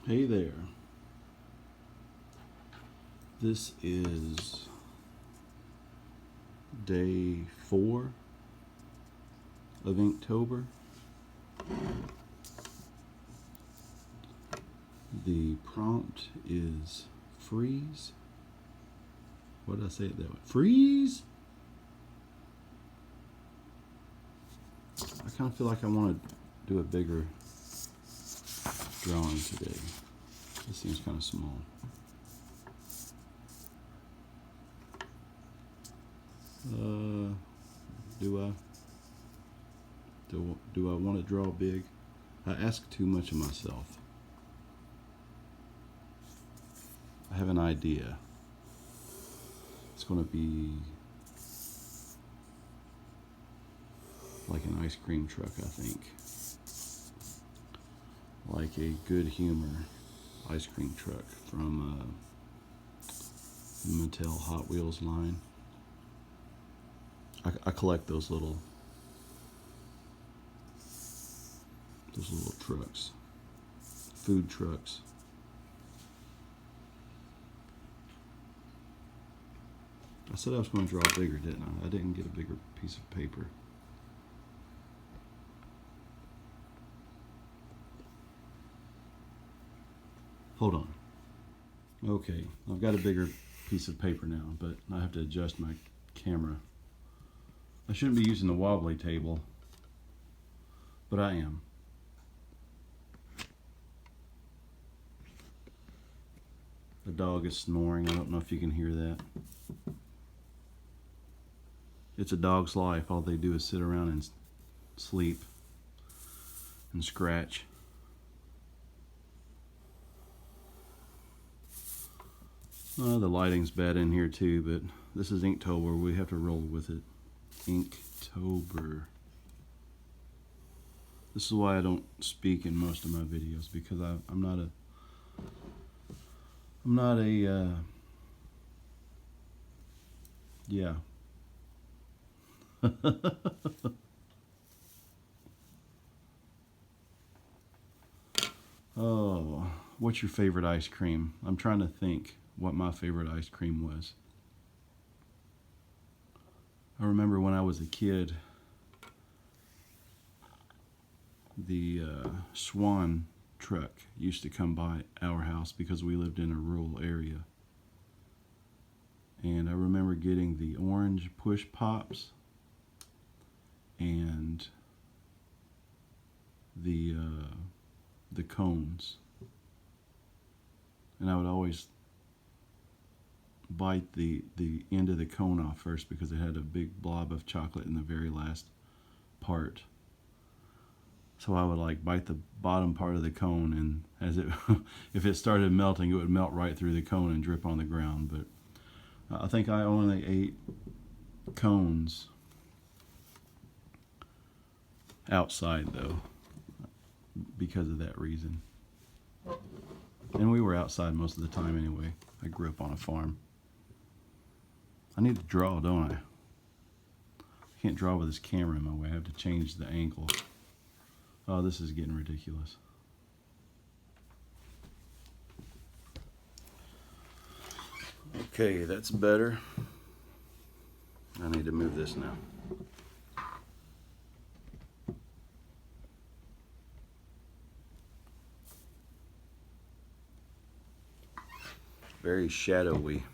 Hey there. This is day 4 of Inktober. The prompt is freeze. What did I say it that way? Freeze! I kind of feel like I want to do a bigger drawing today. This seems kind of small. Do I want to draw big? I ask too much of myself. I have an idea. It's going to be like an ice cream truck, I think. Like a Good Humor ice cream truck from Mattel Hot Wheels line. I collect those little trucks, food trucks. I said I was going to draw bigger, didn't I? I didn't get a bigger piece of paper. Hold on. Okay, I've got a bigger piece of paper now, but I have to adjust my camera. I shouldn't be using the wobbly table, but I am. The dog is snoring. I don't know if you can hear that. It's a dog's life. All they do is sit around and sleep and scratch. The lighting's bad in here too, but this is Inktober. We have to roll with it. Inktober. This is why I don't speak in most of my videos, because I'm not a yeah. Oh, what's your favorite ice cream? I'm trying to think what my favorite ice cream was. I remember when I was a kid, the Swan truck used to come by our house because we lived in a rural area. And I remember getting the orange push pops and the cones. And I would always bite the end of the cone off first because it had a big blob of chocolate in the very last part. So I would like bite the bottom part of the cone, and as it if it started melting, it would melt right through the cone and drip on the ground. But I think I only ate cones outside though, because of that reason. And we were outside most of the time anyway. I grew up on a farm. I need to draw, don't I? I can't draw with this camera in my way. I have to change the angle. Oh, this is getting ridiculous. Okay, that's better. I need to move this now. Very shadowy.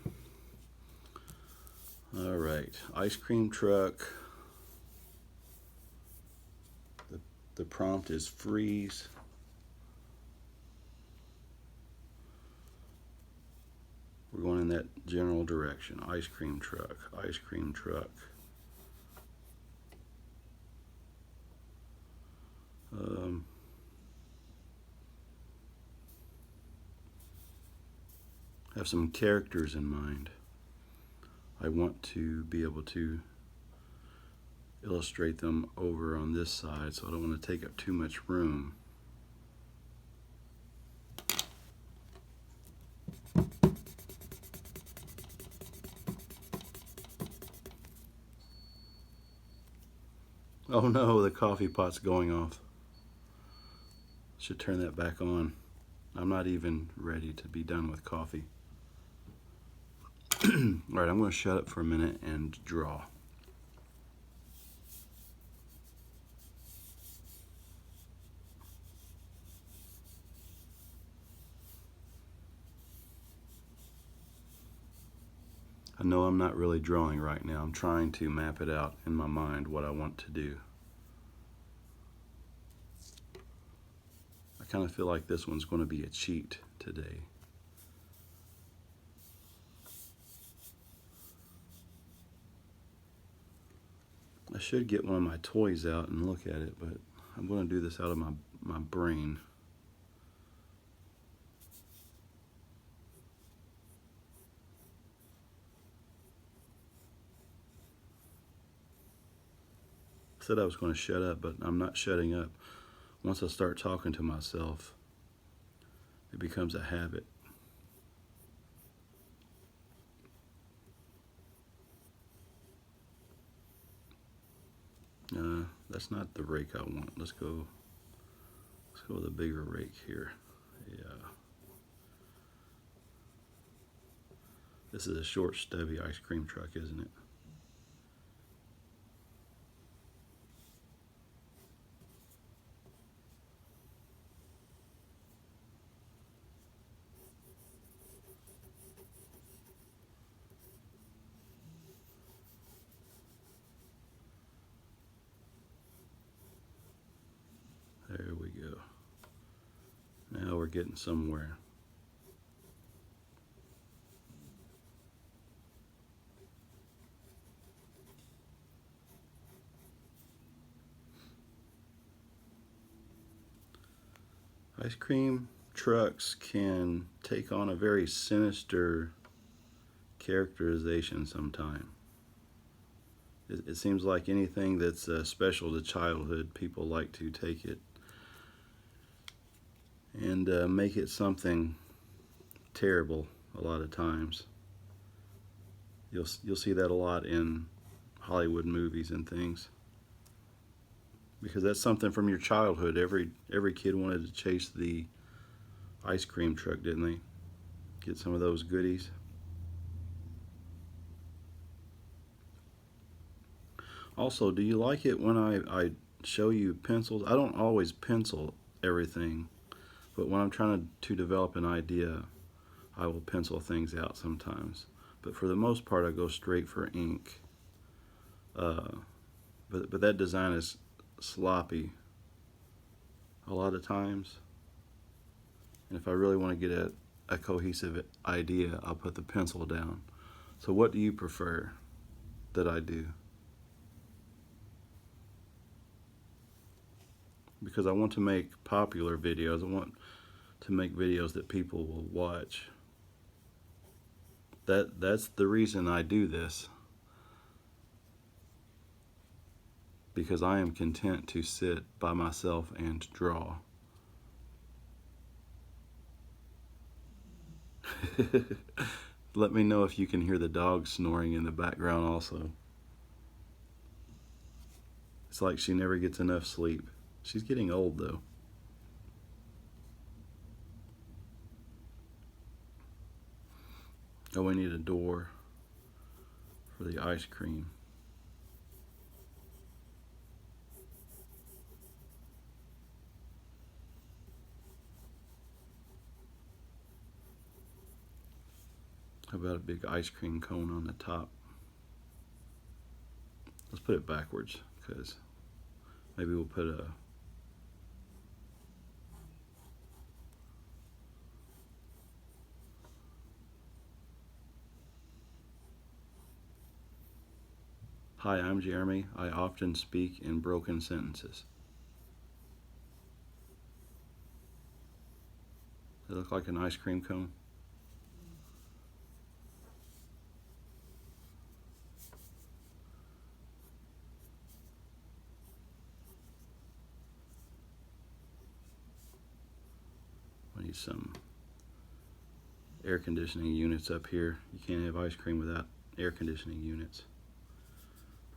All right, ice cream truck. The prompt is freeze. We're going in that general direction. Ice cream truck, ice cream truck. Have some characters in mind. I want to be able to illustrate them over on this side, so I don't want to take up too much room. Oh no, the coffee pot's going off. Should turn that back on. I'm not even ready to be done with coffee. All right, I'm going to shut up for a minute and draw. I know I'm not really drawing right now. I'm trying to map it out in my mind what I want to do. I kind of feel like this one's going to be a cheat today. I should get one of my toys out and look at it, but I'm going to do this out of my brain. I said I was going to shut up, but I'm not shutting up. Once I start talking to myself, it becomes a habit. That's not the rake I want. Let's go with a bigger rake here. Yeah. This is a short, stubby ice cream truck, isn't it? There we go. Now we're getting somewhere. Ice cream trucks can take on a very sinister characterization sometime. It seems like anything that's special to childhood, people like to take it and make it something terrible a lot of times. You'll see that a lot in Hollywood movies and things, because that's something from your childhood. Every kid wanted to chase the ice cream truck, didn't they? Get some of those goodies. Also, do you like it when I show you pencils? I don't always pencil everything, but when I'm trying to develop an idea, I will pencil things out sometimes. But for the most part, I go straight for ink. But that design is sloppy a lot of times. And if I really want to get a cohesive idea, I'll put the pencil down. So what do you prefer that I do? Because I want to make popular videos. I want to make videos that people will watch. That's the reason I do this. Because I am content to sit by myself and draw. Let me know if you can hear the dog snoring in the background also. It's like she never gets enough sleep. She's getting old though. Oh, we need a door for the ice cream. How about a big ice cream cone on the top? Let's put it backwards, because maybe we'll put a Hi, I'm Jeremy. I often speak in broken sentences. Does it look like an ice cream cone? We need some air conditioning units up here. You can't have ice cream without air conditioning units.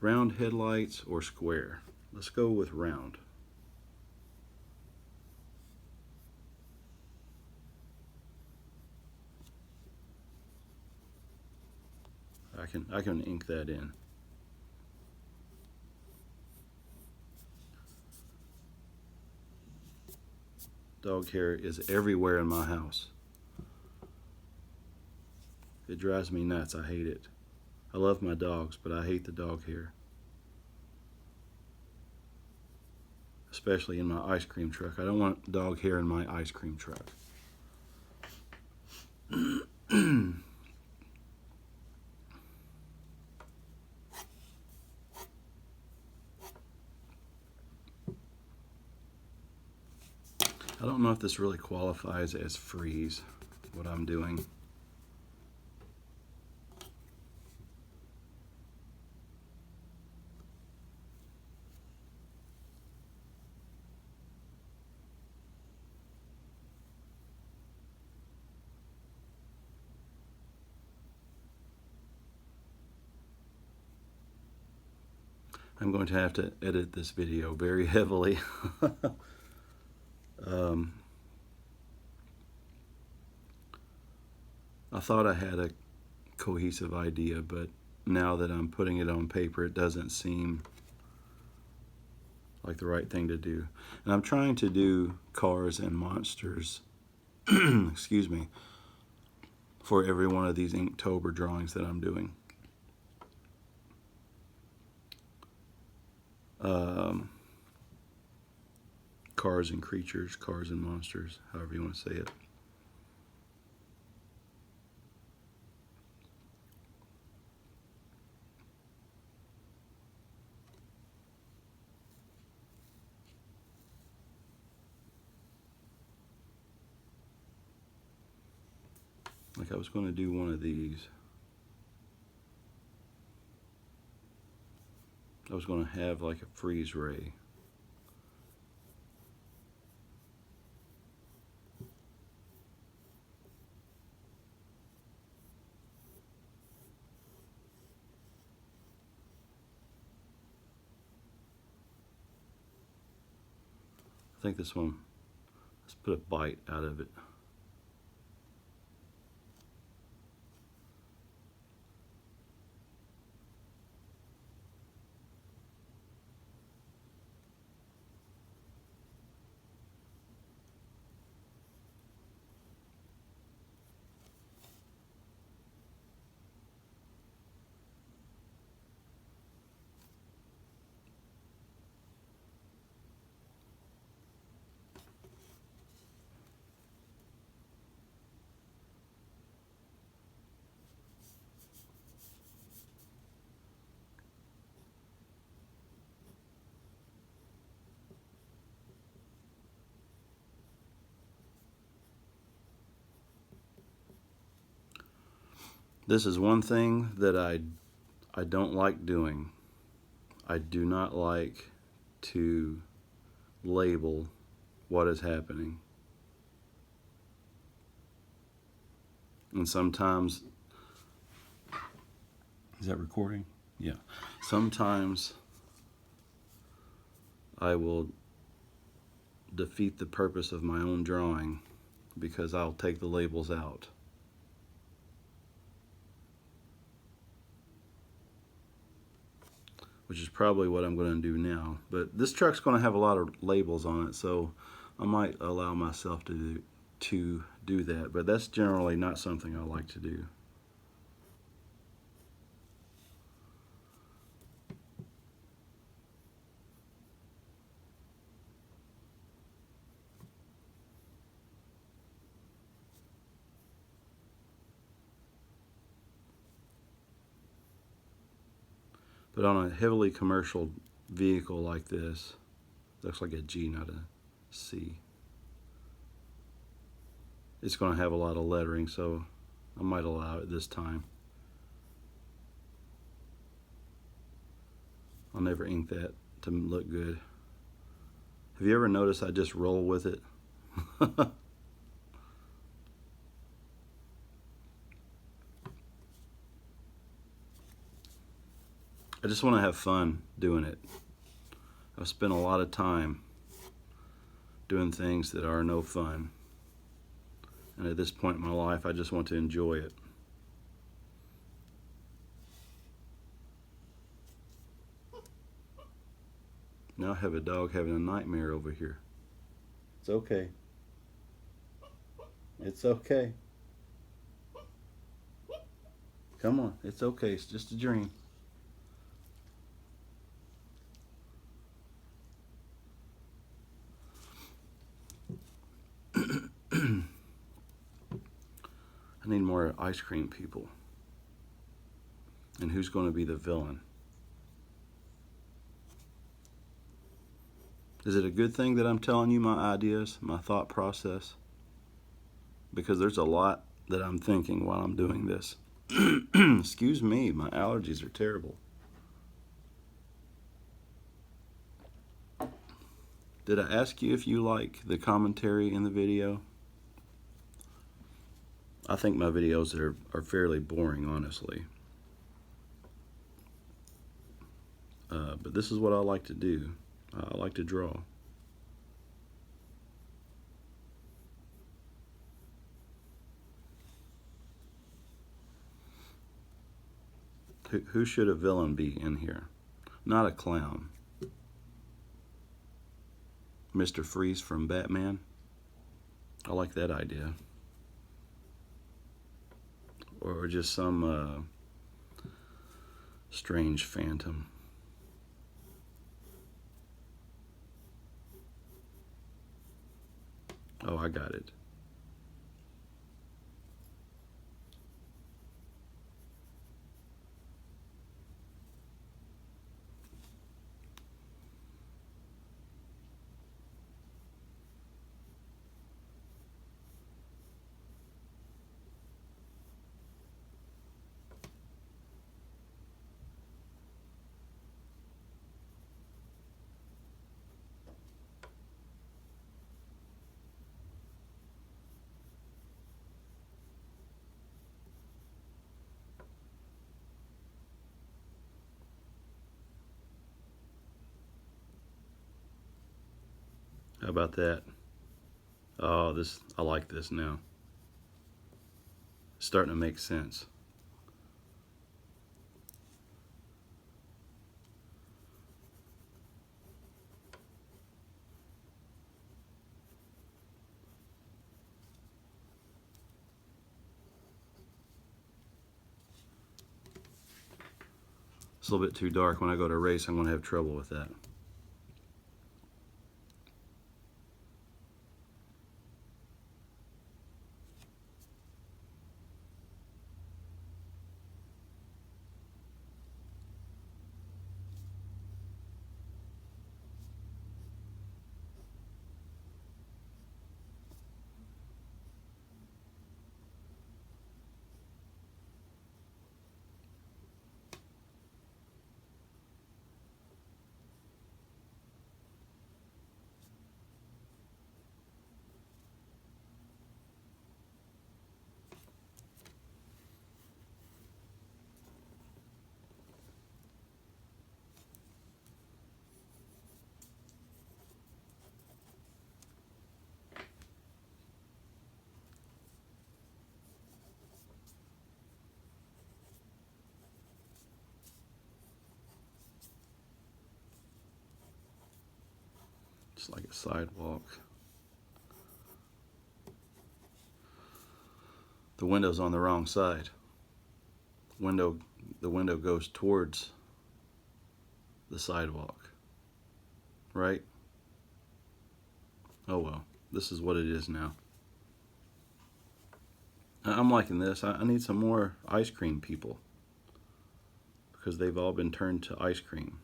Round headlights or square? Let's go with round. I can ink that in. Dog hair is everywhere in my house. It drives me nuts. I hate it. I love my dogs, but I hate the dog hair. Especially in my ice cream truck. I don't want dog hair in my ice cream truck. I don't know if this really qualifies as freeze, what I'm doing. I'm going to have to edit this video very heavily. I thought I had a cohesive idea, but now that I'm putting it on paper, it doesn't seem like the right thing to do. And I'm trying to do cars and monsters, excuse me, for every one of these Inktober drawings that I'm doing. Cars and creatures, cars and monsters, however you want to say it. Like I was going to do one of these. I was going to have like a freeze ray. I think this one, let's put a bite out of it. This is one thing that I don't like doing. I do not like to label what is happening. And sometimes, is that recording? Yeah. Sometimes I will defeat the purpose of my own drawing because I'll take the labels out. Which is probably what I'm going to do now. But this truck's going to have a lot of labels on it, so I might allow myself to do that. But that's generally not something I like to do. But on a heavily commercial vehicle like this, looks like a G, not a C. It's going to have a lot of lettering, so I might allow it this time. I'll never ink that to look good. Have you ever noticed I just roll with it? I just want to have fun doing it. I've spent a lot of time doing things that are no fun. And at this point in my life, I just want to enjoy it. Now I have a dog having a nightmare over here. It's okay. It's okay. Come on, it's okay. It's just a dream. I need more ice cream people. And who's going to be the villain? Is it a good thing that I'm telling you my ideas, my thought process? Because there's a lot that I'm thinking while I'm doing this. Excuse me, my allergies are terrible. Did I ask you if you like the commentary in the video? I think my videos are fairly boring, honestly. But this is what I like to do. I like to draw. Who should a villain be in here? Not a clown. Mr. Freeze from Batman. I like that idea. Or just some strange phantom. Oh, I got it. How about that? Oh, I like this now. It's starting to make sense. It's a little bit too dark. When I go to erase, I'm going to have trouble with that. It's like a sidewalk. The window's on the wrong side. The window goes towards the sidewalk, right? Oh well, this is what it is now. I'm liking this. I need some more ice cream people because they've all been turned to ice cream.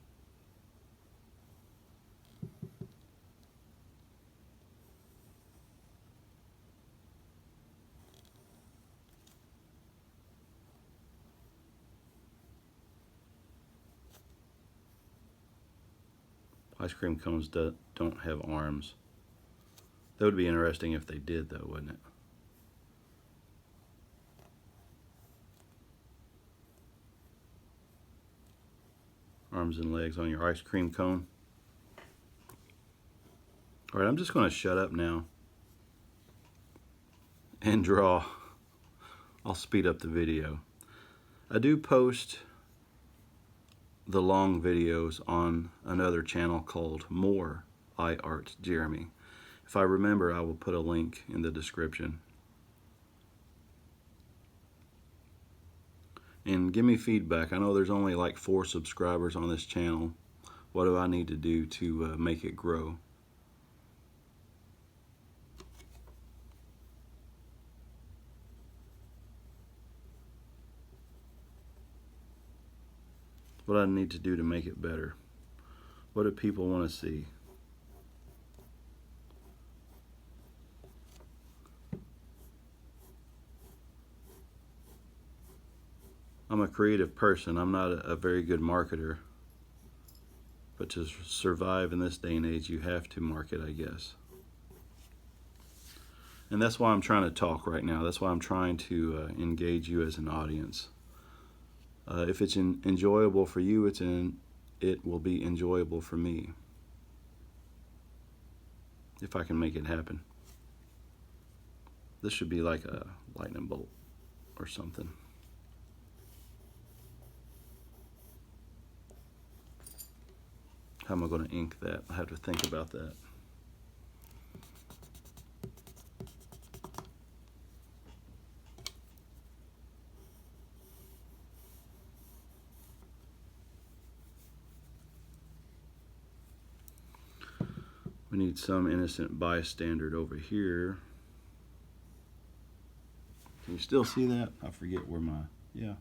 Ice cream cones don't have arms. That would be interesting if they did, though, wouldn't it? Arms and legs on your ice cream cone. All right, I'm just going to shut up now and draw. I'll speed up the video. I do post the long videos on another channel called More iArt Jeremy. If I remember, I will put a link in the description. And give me feedback. I know there's only like 4 subscribers on this channel. What do I need to do to make it grow? What I need to do to make it better? What do people want to see? I'm a creative person. I'm not a very good marketer. But to survive in this day and age, you have to market, I guess. And that's why I'm trying to talk right now. That's why I'm trying to engage you as an audience. If it's enjoyable for you, it will be enjoyable for me. If I can make it happen. This should be like a lightning bolt or something. How am I going to ink that? I have to think about that. We need some innocent bystander over here. Can you still see that? I forget where my, yeah.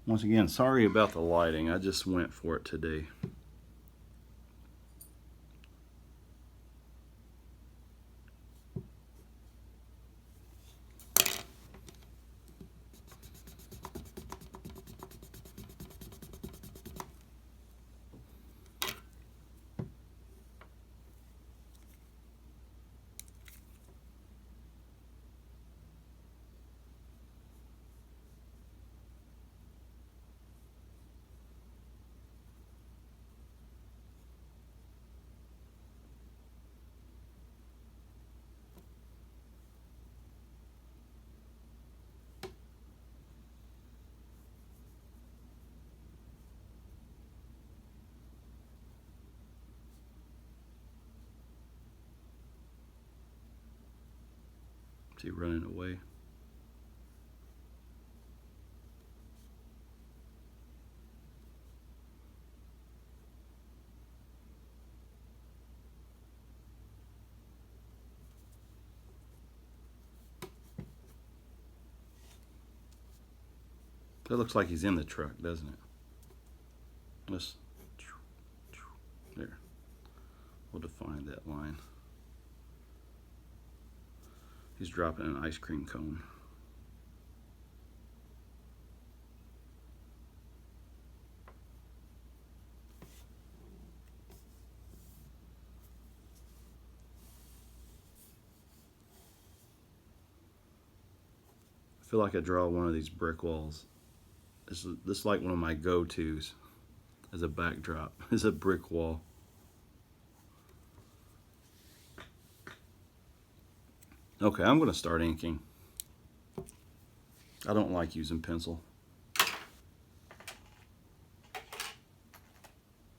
Once again, sorry about the lighting. I just went for it today. Is he running away? That looks like he's in the truck, doesn't it? Let's, there. We'll define that line. He's dropping an ice cream cone. I feel like I draw one of these brick walls. This is like one of my go-tos as a backdrop. Is a brick wall. Okay, I'm going to start inking. I don't like using pencil.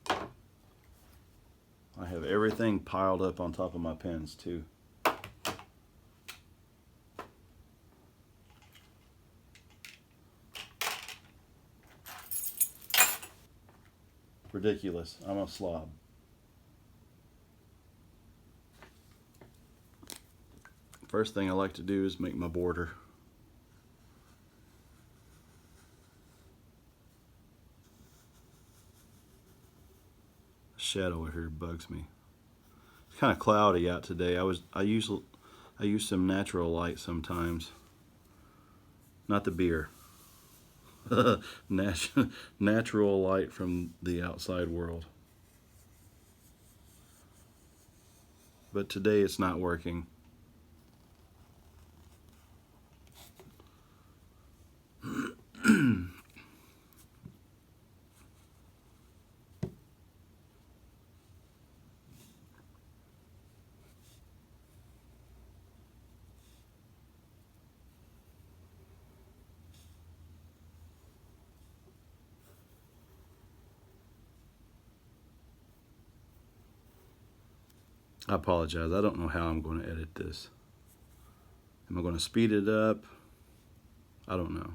I have everything piled up on top of my pens too. Ridiculous. I'm a slob. First thing I like to do is make my border. Shadow here bugs me. It's kind of cloudy out today. I use some natural light sometimes. Not the beer. Natural light from the outside world. But today it's not working. I apologize. I don't know how I'm going to edit this. Am I going to speed it up? I don't know.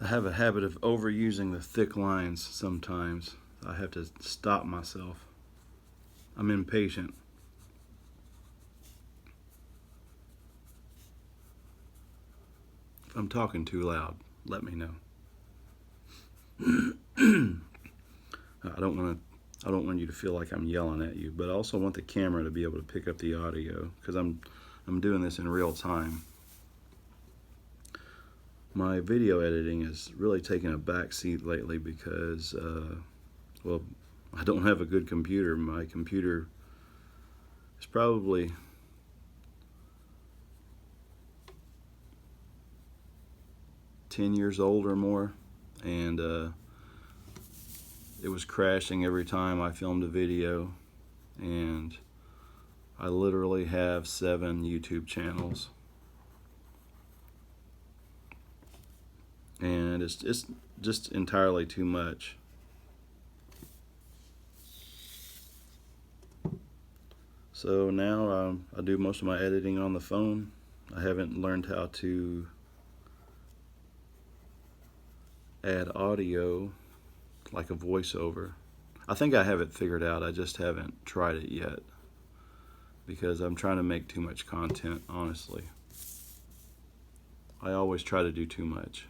I have a habit of overusing the thick lines sometimes. I have to stop myself. I'm impatient. If I'm talking too loud, let me know. I don't want you to feel like I'm yelling at you, but I also want the camera to be able to pick up the audio because I'm doing this in real time. My video editing has really taken a back seat lately because, well, I don't have a good computer. My computer is probably $10 years old or more, and it was crashing every time I filmed a video, and I literally have 7 YouTube channels. And it's just entirely too much. So now I do most of my editing on the phone. I haven't learned how to add audio like a voiceover. I think I have it figured out. I just haven't tried it yet because I'm trying to make too much content, honestly. I always try to do too much.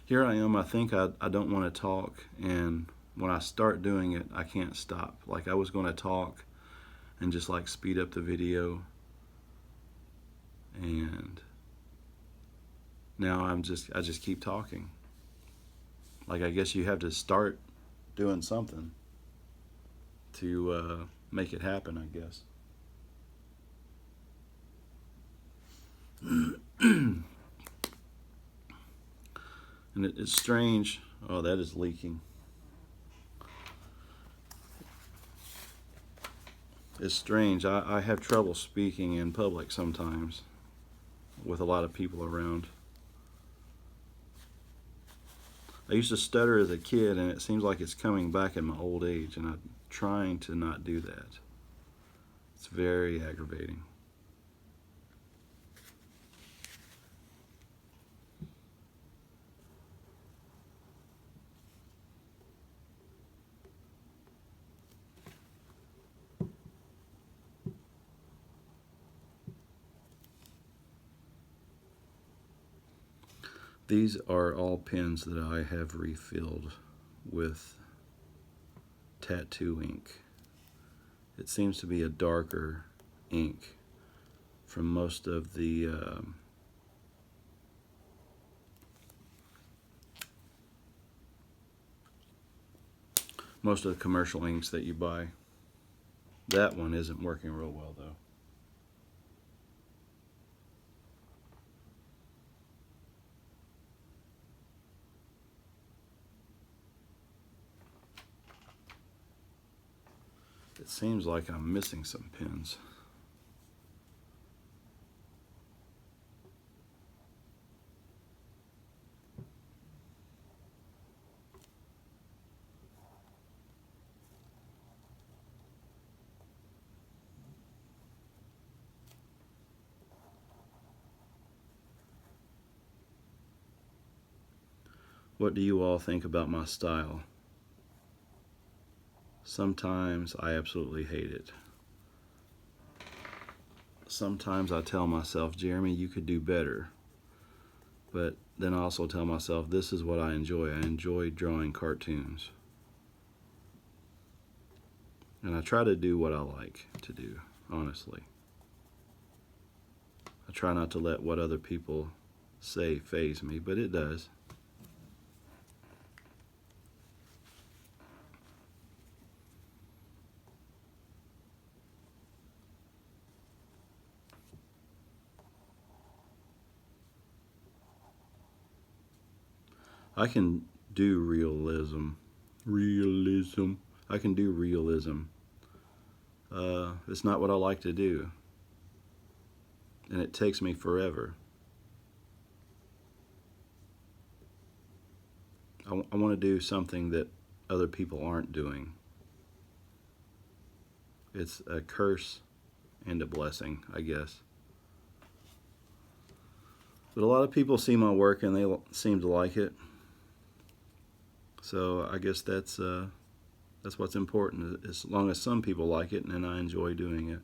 Here I am, I think I don't want to talk, and when I start doing it, I can't stop. Like I was going to talk and just like speed up the video, and now I just keep talking. Like I guess you have to start doing something to make it happen, I guess. And it's strange. Oh, that is leaking. It's strange. I have trouble speaking in public sometimes with a lot of people around. I used to stutter as a kid, and it seems like it's coming back in my old age, and I'm trying to not do that. It's very aggravating. These are all pens that I have refilled with tattoo ink. It seems to be a darker ink from most of the most of the commercial inks that you buy. That one isn't working real well though. It seems like I'm missing some pins. What do you all think about my style? Sometimes I absolutely hate it. Sometimes I tell myself, Jeremy, you could do better. But then I also tell myself, this is what I enjoy. I enjoy drawing cartoons. And I try to do what I like to do, honestly. I try not to let what other people say faze me, but it does. I can do realism. I can do realism. It's not what I like to do. And it takes me forever. I want to do something that other people aren't doing. It's a curse and a blessing, I guess. But a lot of people see my work and they seem to like it. So I guess that's what's important. As long as some people like it and I enjoy doing it.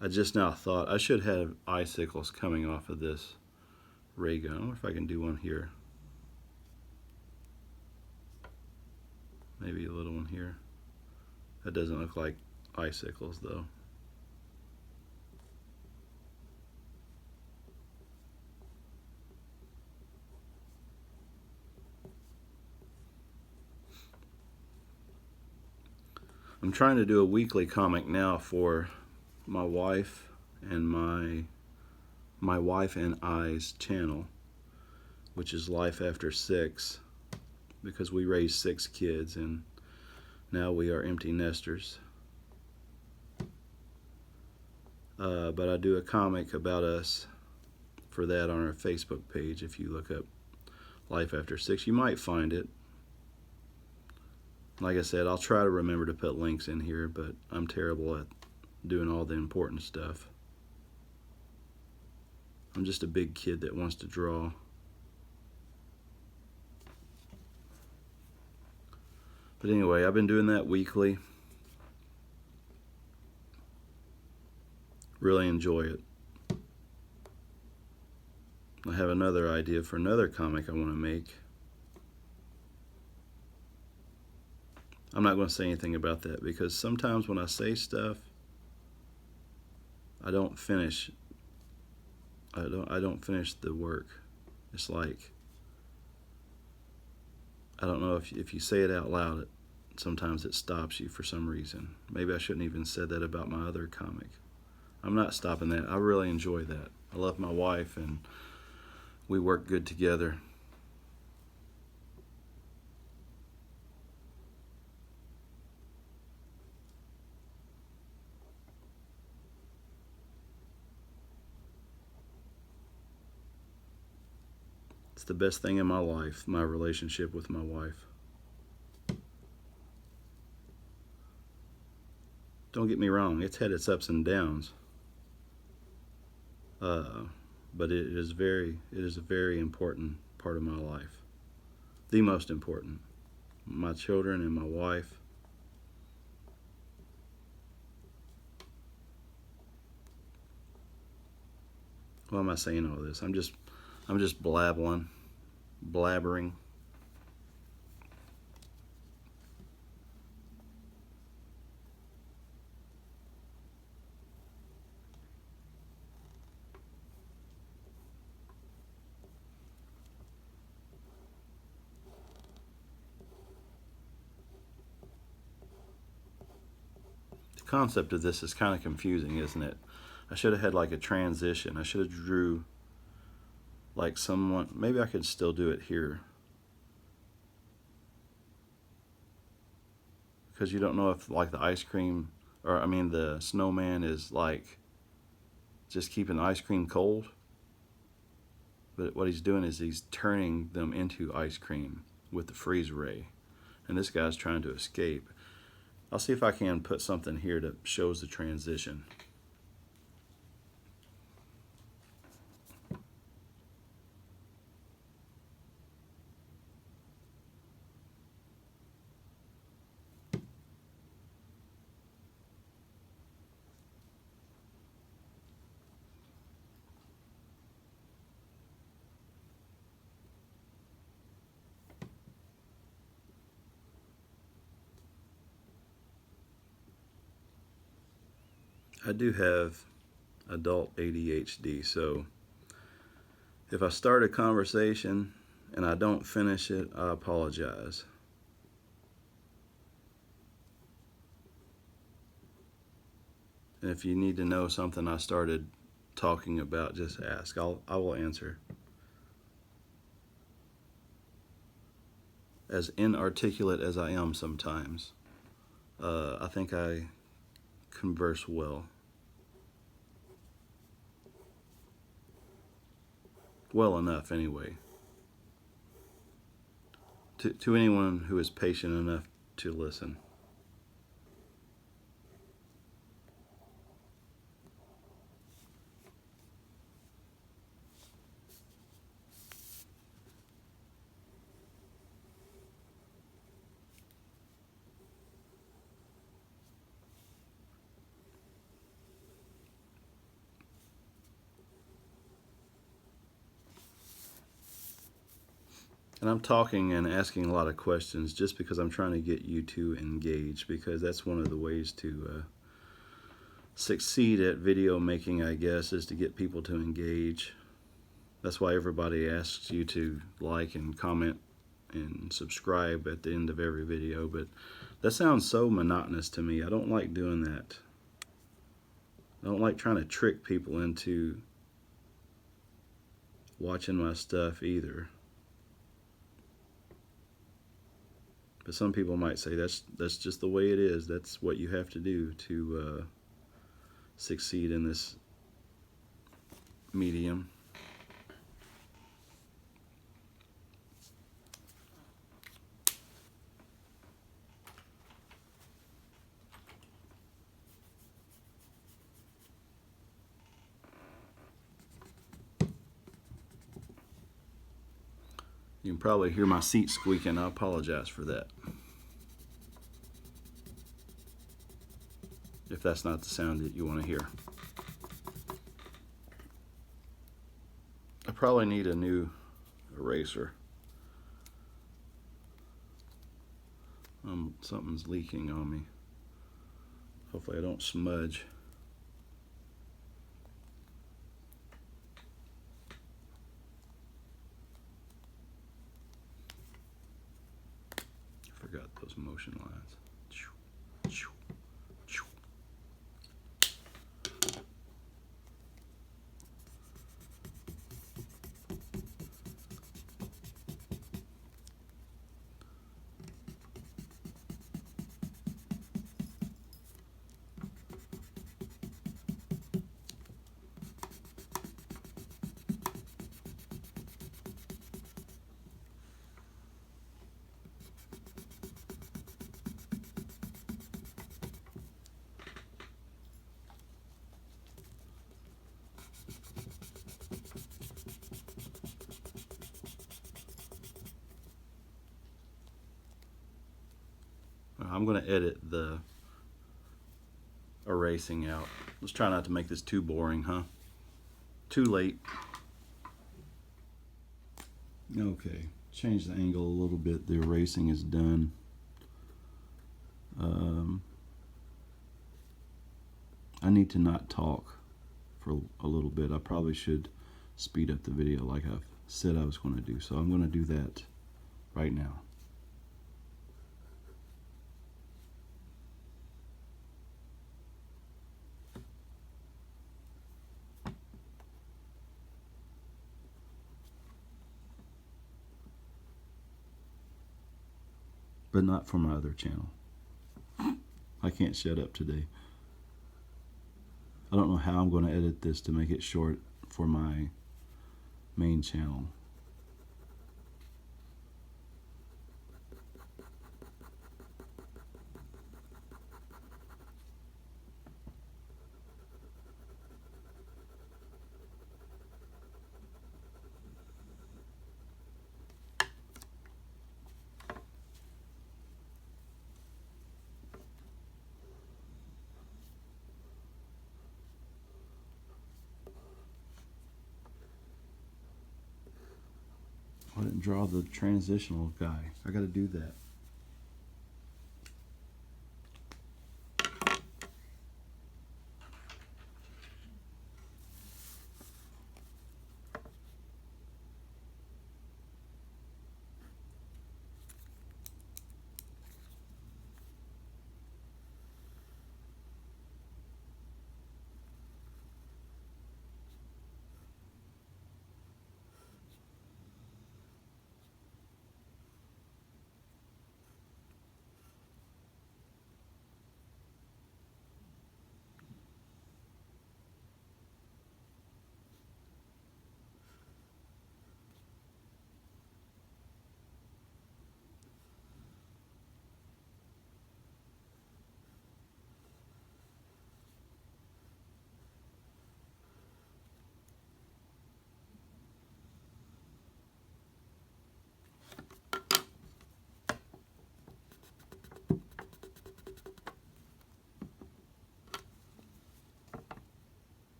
I just now thought I should have icicles coming off of this ray gun. I wonder if I can do one here. Maybe a little one here. That doesn't look like icicles though. I'm trying to do a weekly comic now for my wife and my wife and I's channel, which is Life After 6, because we raised 6 kids and now we are empty nesters. But I do a comic about us for that on our Facebook page. If you look up Life After 6, you might find it. Like I said, I'll try to remember to put links in here, but I'm terrible at doing all the important stuff. I'm just a big kid that wants to draw. But anyway, I've been doing that weekly. Really enjoy it. I have another idea for another comic I want to make. I'm not going to say anything about that because sometimes when I say stuff, I don't finish. I don't finish the work. It's like, I don't know, if you say it out loud, sometimes it stops you for some reason. Maybe I shouldn't even said that about my other comic. I'm not stopping that. I really enjoy that. I love my wife and we work good together. It's the best thing in my life, my relationship with my wife. Don't get me wrong, it's had its ups and downs. But it is a very important part of my life. The most important. My children and my wife. Why am I saying all this? I'm just blabbering. concept of this is kind of confusing, isn't it? I should have had like a transition. I should have drew like someone, maybe I could still do it here. Because you don't know if like the ice cream, or I mean the snowman is like just keeping the ice cream cold. But what he's doing is he's turning them into ice cream with the freeze ray. And this guy's trying to escape. I'll see if I can put something here that shows the transition. I do have adult ADHD, so if I start a conversation and I don't finish it, I apologize. And if you need to know something I started talking about, just ask. I will answer. As inarticulate as I am sometimes, I think I converse well. Well enough, anyway. To anyone who is patient enough to listen. And I'm talking and asking a lot of questions just because I'm trying to get you to engage, because that's one of the ways to succeed at video making, I guess, is to get people to engage. That's why everybody asks you to like and comment and subscribe at the end of every video, but that sounds so monotonous to me. I don't like doing that. I don't like trying to trick people into watching my stuff either. But some people might say that's just the way it is. That's what you have to do to succeed in this medium. You can probably hear my seat squeaking. I apologize for that. If that's not the sound that you want to hear. I probably need a new eraser. Something's leaking on me. Hopefully I don't smudge. Forgot those motion lines. I'm going to edit the erasing out. Let's try not to make this too boring, huh? Too late. Okay, change the angle a little bit. The erasing is done. I need to not talk for a little bit. I probably should speed up the video like I've said I was going to do. So I'm going to do that right now. but not for my other channel. I can't shut up today. I don't know how I'm going to edit this to make it short for my main channel. I didn't draw the transitional guy. I got to do that.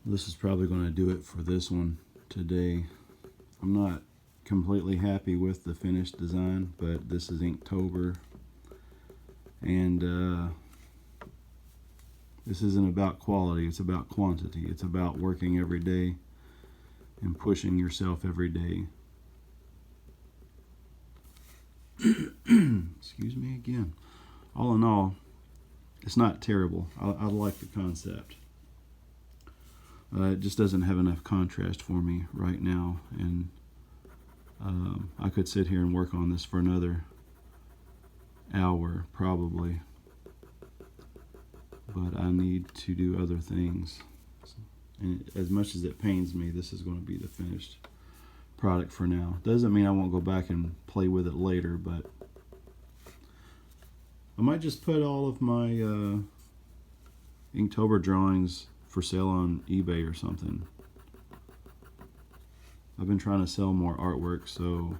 This is probably going to do it for this one today. I'm not completely happy with the finished design, but this is Inktober, and this isn't about quality, it's about quantity. It's about working every day and pushing yourself every day. Excuse me again. All in all, it's not terrible. I like the concept. It just doesn't have enough contrast for me right now, and I could sit here and work on this for another hour probably, but I need to do other things. And as much as it pains me, this is going to be the finished product for now. Doesn't mean I won't go back and play with it later, but I might just put all of my Inktober drawings for sale on eBay or something. I've been trying to sell more artwork, so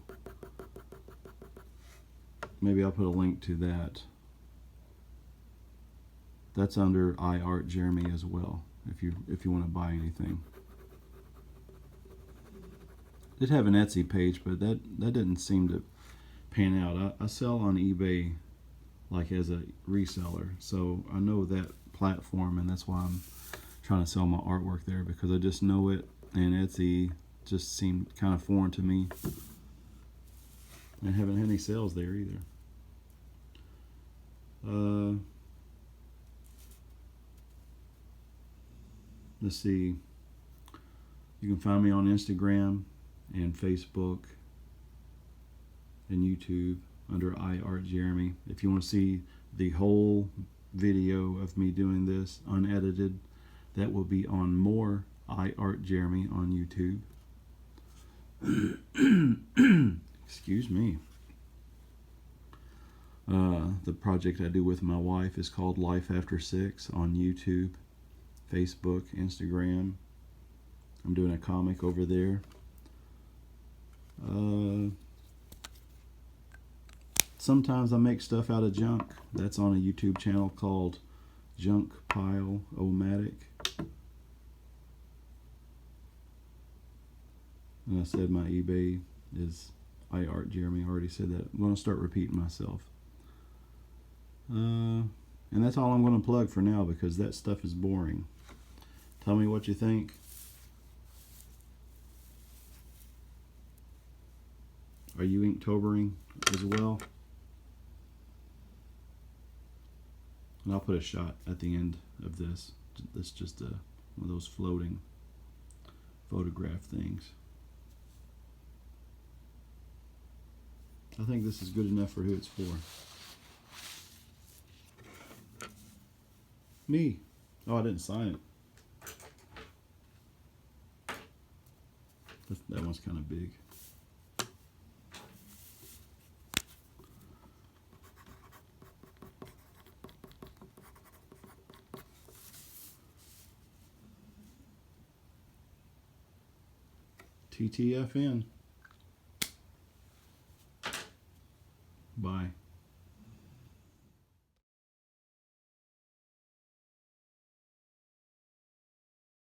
maybe I'll put a link to that. That's under iArtJeremy as well, if you want to buy anything. I did have an Etsy page, but that didn't seem to pan out. I sell on eBay like as a reseller, so I know that platform, and that's why I'm trying to sell my artwork there, because I just know it, and Etsy just seemed kind of foreign to me. I haven't had any sales there either. Let's see. You can find me on Instagram and Facebook and YouTube under iArtJeremy. If you want to see the whole video of me doing this unedited, that will be on more iArtJeremy on YouTube. Excuse me. The project I do with my wife is called Life After 6 on YouTube, Facebook, Instagram. I'm doing a comic over there. Sometimes I make stuff out of junk. That's on a YouTube channel called Junk Pile O-Matic. And I said my eBay is iArtJeremy. I already said that. I'm going to start repeating myself. And that's all I'm going to plug for now, because that stuff is boring. Tell me what you think. Are you Inktobering as well? And I'll put a shot at the end of this. It's just one of those floating photograph things. I think this is good enough for who it's for. Me. Oh, I didn't sign it. That one's kind of big. TTFN. Bye.